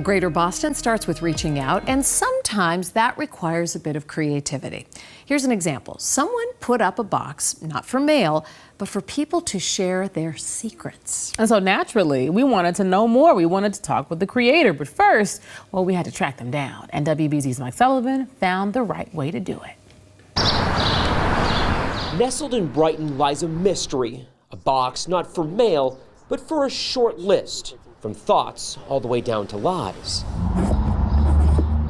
Greater Boston starts with reaching out, and sometimes that requires a bit of creativity. Here's an example. Someone put up a box, not for mail, but for people to share their secrets. And so naturally, we wanted to know more. We wanted to talk with the creator. But first, well, we had to track them down. And WBZ's Mike Sullivan found the right way to do it. Nestled in Brighton lies a mystery. A box not for mail, but for a short list. From thoughts all the way down to lies.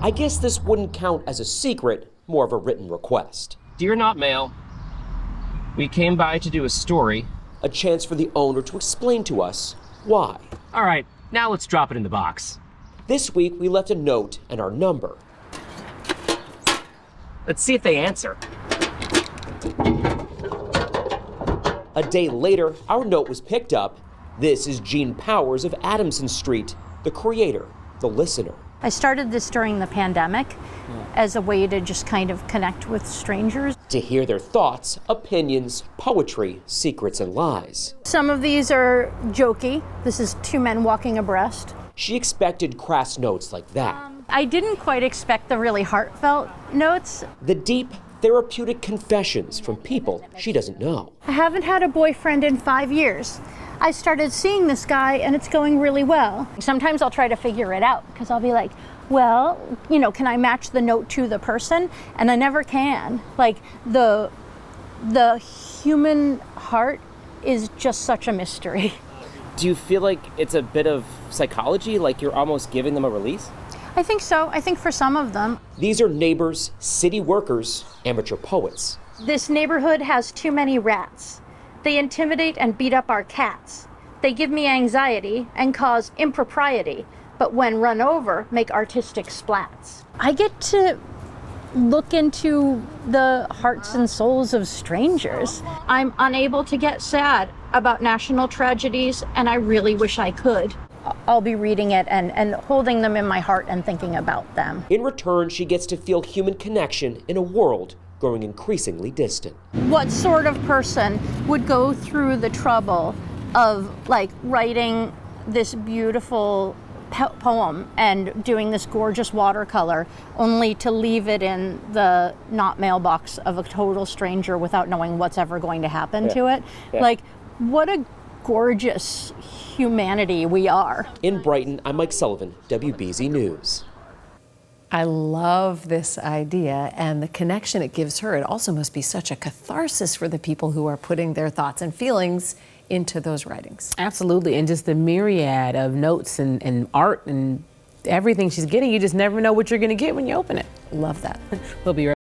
I guess this wouldn't count as a secret, more of a written request. Dear Not Mail, we came by to do a story. A chance for the owner to explain to us why. All right, now let's drop it in the box. This week we left a note and our number. Let's see if they answer. A day later, our note was picked up. This is Gene Powers of Adamson Street, the creator, the listener. I started this during the pandemic as a way to just kind of connect with strangers. To hear their thoughts, opinions, poetry, secrets, and lies. Some of these are jokey. This is two men walking abreast. She expected crass notes like that. I didn't quite expect the really heartfelt notes. The deep, therapeutic confessions from people she doesn't know. I haven't had a boyfriend in 5 years. I started seeing this guy and it's going really well. Sometimes I'll try to figure it out because I'll be like, well, you know, can I match the note to the person? And I never can. Like the human heart is just such a mystery. Do you feel like it's a bit of psychology, like you're almost giving them a release? I think so. I think for some of them. These are neighbors, city workers, amateur poets. This neighborhood has too many rats. They intimidate and beat up our cats. They give me anxiety and cause impropriety, but when run over, make artistic splats. I get to look into the hearts and souls of strangers. I'm unable to get sad about national tragedies, and I really wish I could. I'll be reading it and holding them in my heart and thinking about them. In return, she gets to feel human connection in a world growing increasingly distant. What sort of person would go through the trouble of like writing this beautiful poem and doing this gorgeous watercolor only to leave it in the not mailbox of a total stranger without knowing what's ever going to happen to it? Yeah. Like, what a gorgeous humanity we are. In Brighton, I'm Mike Sullivan, WBZ News. I love this idea and the connection it gives her. It also must be such a catharsis for the people who are putting their thoughts and feelings into those writings. Absolutely, and just the myriad of notes and art and everything she's getting, you just never know what you're going to get when you open it. Love that. We'll be right back.